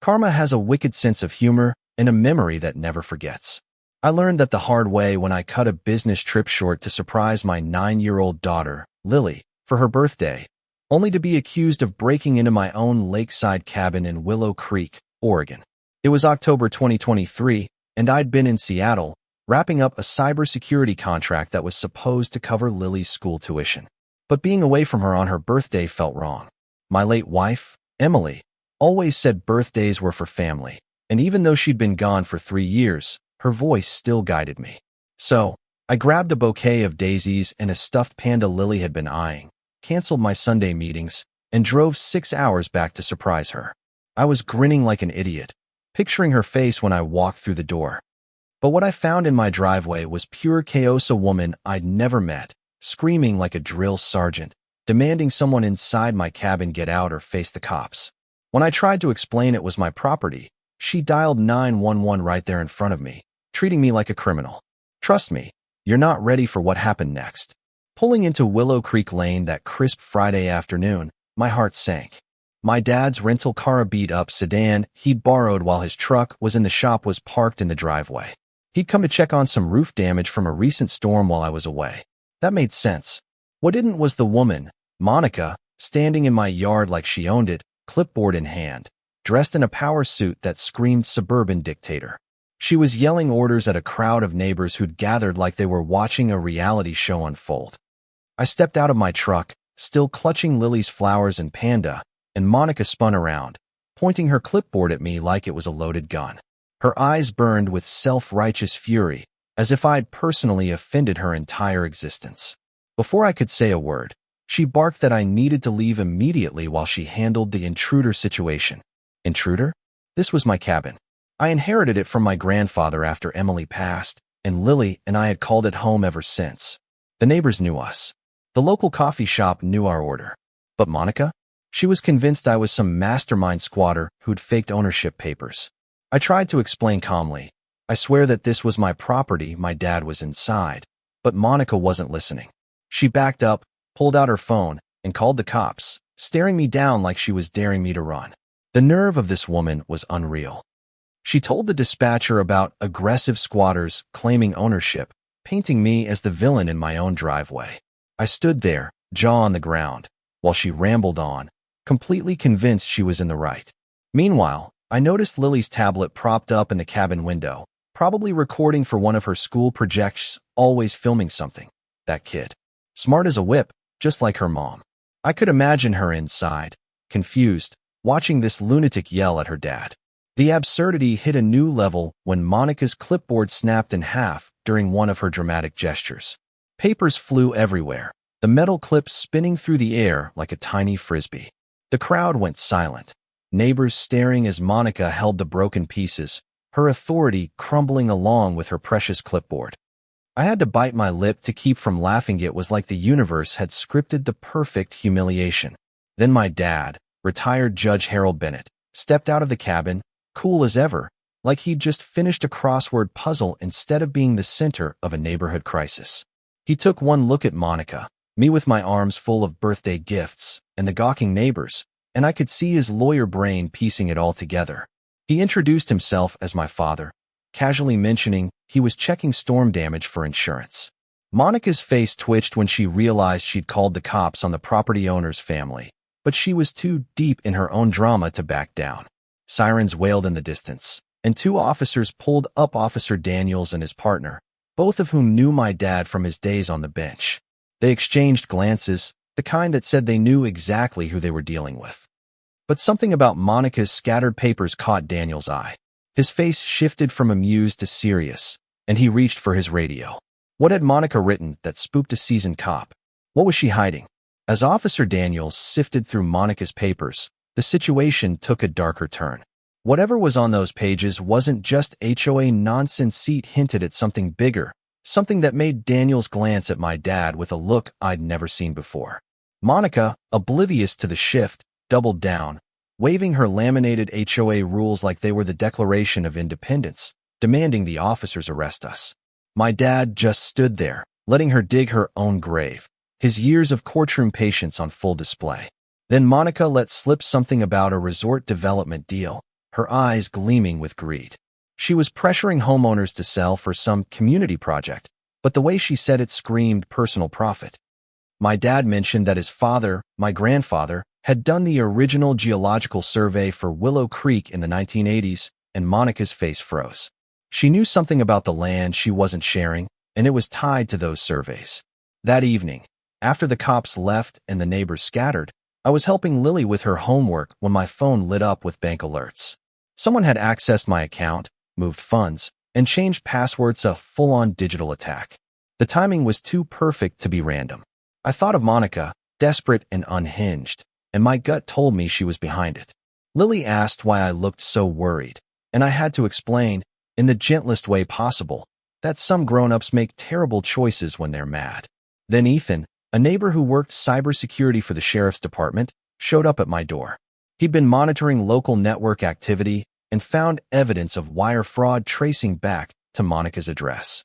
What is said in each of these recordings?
Karma has a wicked sense of humor and a memory that never forgets. I learned that the hard way when I cut a business trip short to surprise my 9-year-old daughter, Lily, for her birthday, only to be accused of breaking into my own lakeside cabin in Willow Creek, Oregon. It was October 2023, and I'd been in Seattle, wrapping up a cybersecurity contract that was supposed to cover Lily's school tuition. But being away from her on her birthday felt wrong. My late wife, Emily, always said birthdays were for family, and even though she'd been gone for 3 years, her voice still guided me. So, I grabbed a bouquet of daisies and a stuffed panda Lily had been eyeing, canceled my Sunday meetings, and drove 6 hours back to surprise her. I was grinning like an idiot, picturing her face when I walked through the door. But what I found in my driveway was pure chaos, a woman I'd never met, screaming like a drill sergeant, demanding someone inside my cabin get out or face the cops. When I tried to explain it was my property, she dialed 911 right there in front of me, treating me like a criminal. Trust me, you're not ready for what happened next. Pulling into Willow Creek Lane that crisp Friday afternoon, my heart sank. My dad's rental car, a beat-up sedan he'd borrowed while his truck was in the shop, was parked in the driveway. He'd come to check on some roof damage from a recent storm while I was away. That made sense. What didn't was the woman, Monica, standing in my yard like she owned it, clipboard in hand, dressed in a power suit that screamed suburban dictator. She was yelling orders at a crowd of neighbors who'd gathered like they were watching a reality show unfold. I stepped out of my truck, still clutching Lily's flowers and panda, and Monica spun around, pointing her clipboard at me like it was a loaded gun. Her eyes burned with self-righteous fury, as if I'd personally offended her entire existence. Before I could say a word, she barked that I needed to leave immediately while she handled the intruder situation. Intruder? This was my cabin. I inherited it from my grandfather after Emily passed, and Lily and I had called it home ever since. The neighbors knew us. The local coffee shop knew our order. But Monica? She was convinced I was some mastermind squatter who'd faked ownership papers. I tried to explain calmly. I swear that this was my property, my dad was inside. But Monica wasn't listening. She backed up, pulled out her phone, and called the cops, staring me down like she was daring me to run. The nerve of this woman was unreal. She told the dispatcher about aggressive squatters claiming ownership, painting me as the villain in my own driveway. I stood there, jaw on the ground, while she rambled on, completely convinced she was in the right. Meanwhile, I noticed Lily's tablet propped up in the cabin window, probably recording for one of her school projects, always filming something. That kid. Smart as a whip, just like her mom. I could imagine her inside, confused, watching this lunatic yell at her dad. The absurdity hit a new level when Monica's clipboard snapped in half during one of her dramatic gestures. Papers flew everywhere, the metal clips spinning through the air like a tiny frisbee. The crowd went silent, neighbors staring as Monica held the broken pieces, her authority crumbling along with her precious clipboard. I had to bite my lip to keep from laughing. It was like the universe had scripted the perfect humiliation. Then my dad, retired Judge Harold Bennett, stepped out of the cabin, cool as ever, like he'd just finished a crossword puzzle instead of being the center of a neighborhood crisis. He took one look at Monica, me with my arms full of birthday gifts, and the gawking neighbors, and I could see his lawyer brain piecing it all together. He introduced himself as my father, casually mentioning he was checking storm damage for insurance. Monica's face twitched when she realized she'd called the cops on the property owner's family, but she was too deep in her own drama to back down. Sirens wailed in the distance, and 2 officers pulled up, Officer Daniels and his partner, both of whom knew my dad from his days on the bench. They exchanged glances, the kind that said they knew exactly who they were dealing with. But something about Monica's scattered papers caught Daniel's eye. His face shifted from amused to serious, and he reached for his radio. What had Monica written that spooked a seasoned cop? What was she hiding? As Officer Daniels sifted through Monica's papers, the situation took a darker turn. Whatever was on those pages wasn't just HOA nonsense. It hinted at something bigger, something that made Daniels glance at my dad with a look I'd never seen before. Monica, oblivious to the shift, doubled down, waving her laminated HOA rules like they were the Declaration of Independence, demanding the officers arrest us. My dad just stood there, letting her dig her own grave, his years of courtroom patience on full display. Then Monica let slip something about a resort development deal, her eyes gleaming with greed. She was pressuring homeowners to sell for some community project, but the way she said it screamed personal profit. My dad mentioned that his father, my grandfather, had done the original geological survey for Willow Creek in the 1980s, and Monica's face froze. She knew something about the land she wasn't sharing, and it was tied to those surveys. That evening, after the cops left and the neighbors scattered, I was helping Lily with her homework when my phone lit up with bank alerts. Someone had accessed my account, moved funds, and changed passwords, a full-on digital attack. The timing was too perfect to be random. I thought of Monica, desperate and unhinged, and my gut told me she was behind it. Lily asked why I looked so worried, and I had to explain, in the gentlest way possible, that some grown-ups make terrible choices when they're mad. Then Ethan, a neighbor who worked cybersecurity for the sheriff's department, showed up at my door. He'd been monitoring local network activity and found evidence of wire fraud tracing back to Monica's address.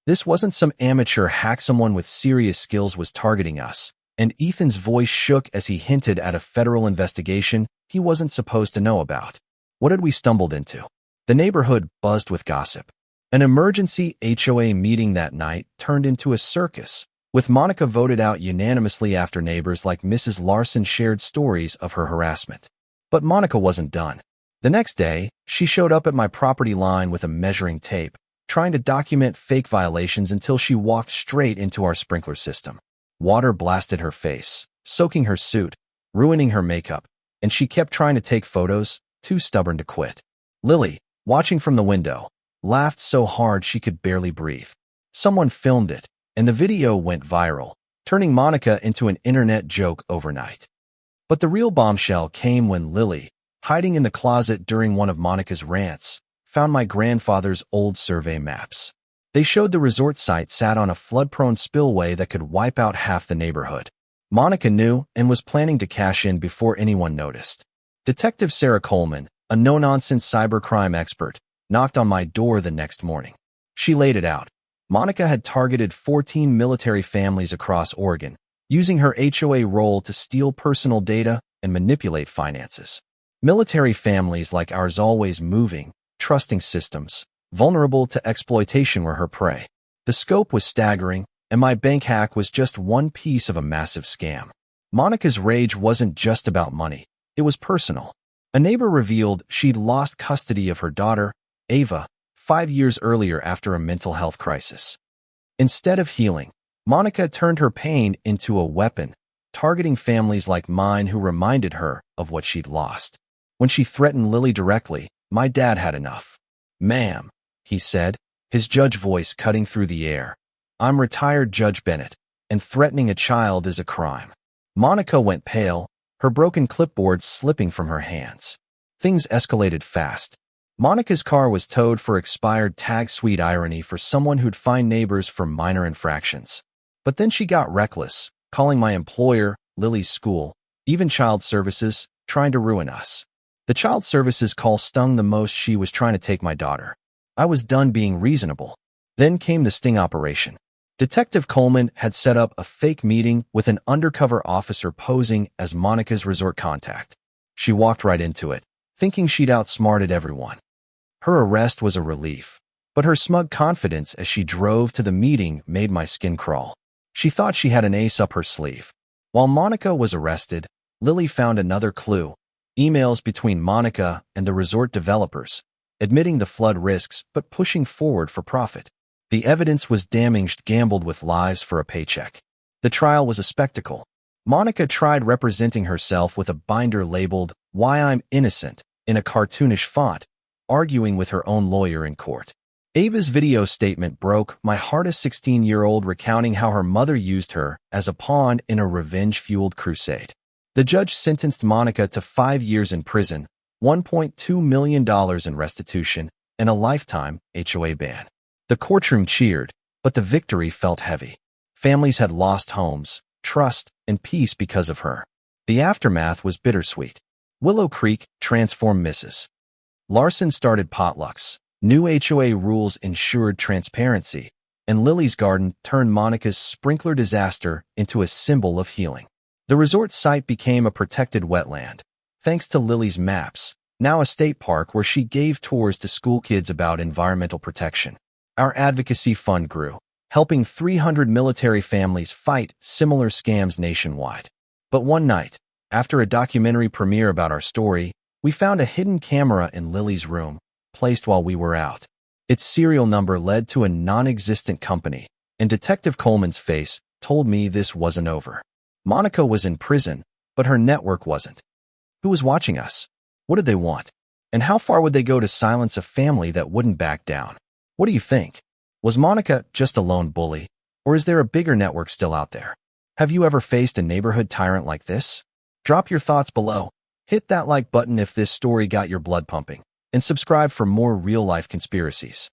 This wasn't some amateur hack. Someone with serious skills was targeting us, and Ethan's voice shook as he hinted at a federal investigation he wasn't supposed to know about. What had we stumbled into? The neighborhood buzzed with gossip. An emergency HOA meeting that night turned into a circus, with Monica voted out unanimously after neighbors like Mrs. Larson shared stories of her harassment. But Monica wasn't done. The next day, she showed up at my property line with a measuring tape, trying to document fake violations until she walked straight into our sprinkler system. Water blasted her face, soaking her suit, ruining her makeup, and she kept trying to take photos, too stubborn to quit. Lily, watching from the window, laughed so hard she could barely breathe. Someone filmed it, and the video went viral, turning Monica into an internet joke overnight. But the real bombshell came when Lily, hiding in the closet during one of Monica's rants, found my grandfather's old survey maps. They showed the resort site sat on a flood-prone spillway that could wipe out half the neighborhood. Monica knew and was planning to cash in before anyone noticed. Detective Sarah Coleman, a no-nonsense cybercrime expert, knocked on my door the next morning. She laid it out. Monica had targeted 14 military families across Oregon, using her HOA role to steal personal data and manipulate finances. Military families like ours, always moving, trusting systems, vulnerable to exploitation, were her prey. The scope was staggering, and my bank hack was just one piece of a massive scam. Monica's rage wasn't just about money, it was personal. A neighbor revealed she'd lost custody of her daughter, Ava, 5 years earlier after a mental health crisis. Instead of healing, Monica turned her pain into a weapon, targeting families like mine who reminded her of what she'd lost. When she threatened Lily directly, my dad had enough. "Ma'am," he said, his judge voice cutting through the air, "I'm retired Judge Bennett, and threatening a child is a crime." Monica went pale, her broken clipboard slipping from her hands. Things escalated fast. Monica's car was towed for expired tags. Sweet irony for someone who'd fine neighbors for minor infractions. But then she got reckless, calling my employer, Lily's school, even child services, trying to ruin us. The child services call stung the most. She was trying to take my daughter. I was done being reasonable. Then came the sting operation. Detective Coleman had set up a fake meeting with an undercover officer posing as Monica's resort contact. She walked right into it, thinking she'd outsmarted everyone. Her arrest was a relief, but her smug confidence as she drove to the meeting made my skin crawl. She thought she had an ace up her sleeve. While Monica was arrested, Lily found another clue: emails between Monica and the resort developers, admitting the flood risks but pushing forward for profit. The evidence was damning. Gambled with lives for a paycheck. The trial was a spectacle. Monica tried representing herself with a binder labeled "Why I'm Innocent" in a cartoonish font, arguing with her own lawyer in court. Ava's video statement broke my heart. A 16-year-old recounting how her mother used her as a pawn in a revenge-fueled crusade. The judge sentenced Monica to 5 years in prison, $1.2 million in restitution, and a lifetime HOA ban. The courtroom cheered, but the victory felt heavy. Families had lost homes, trust, and peace because of her. The aftermath was bittersweet. Willow Creek transformed Mrs. Larson started potlucks. New HOA rules ensured transparency, and Lily's garden turned Monica's sprinkler disaster into a symbol of healing. The resort site became a protected wetland, thanks to Lily's maps, now a state park where she gave tours to school kids about environmental protection. Our advocacy fund grew, helping 300 military families fight similar scams nationwide. But one night, after a documentary premiere about our story, we found a hidden camera in Lily's room, placed while we were out. Its serial number led to a non-existent company, and Detective Coleman's face told me this wasn't over. Monica was in prison, but her network wasn't. Who was watching us? What did they want? And how far would they go to silence a family that wouldn't back down? What do you think? Was Monica just a lone bully, or is there a bigger network still out there? Have you ever faced a neighborhood tyrant like this? Drop your thoughts below. Hit that like button if this story got your blood pumping, and subscribe for more real-life conspiracies.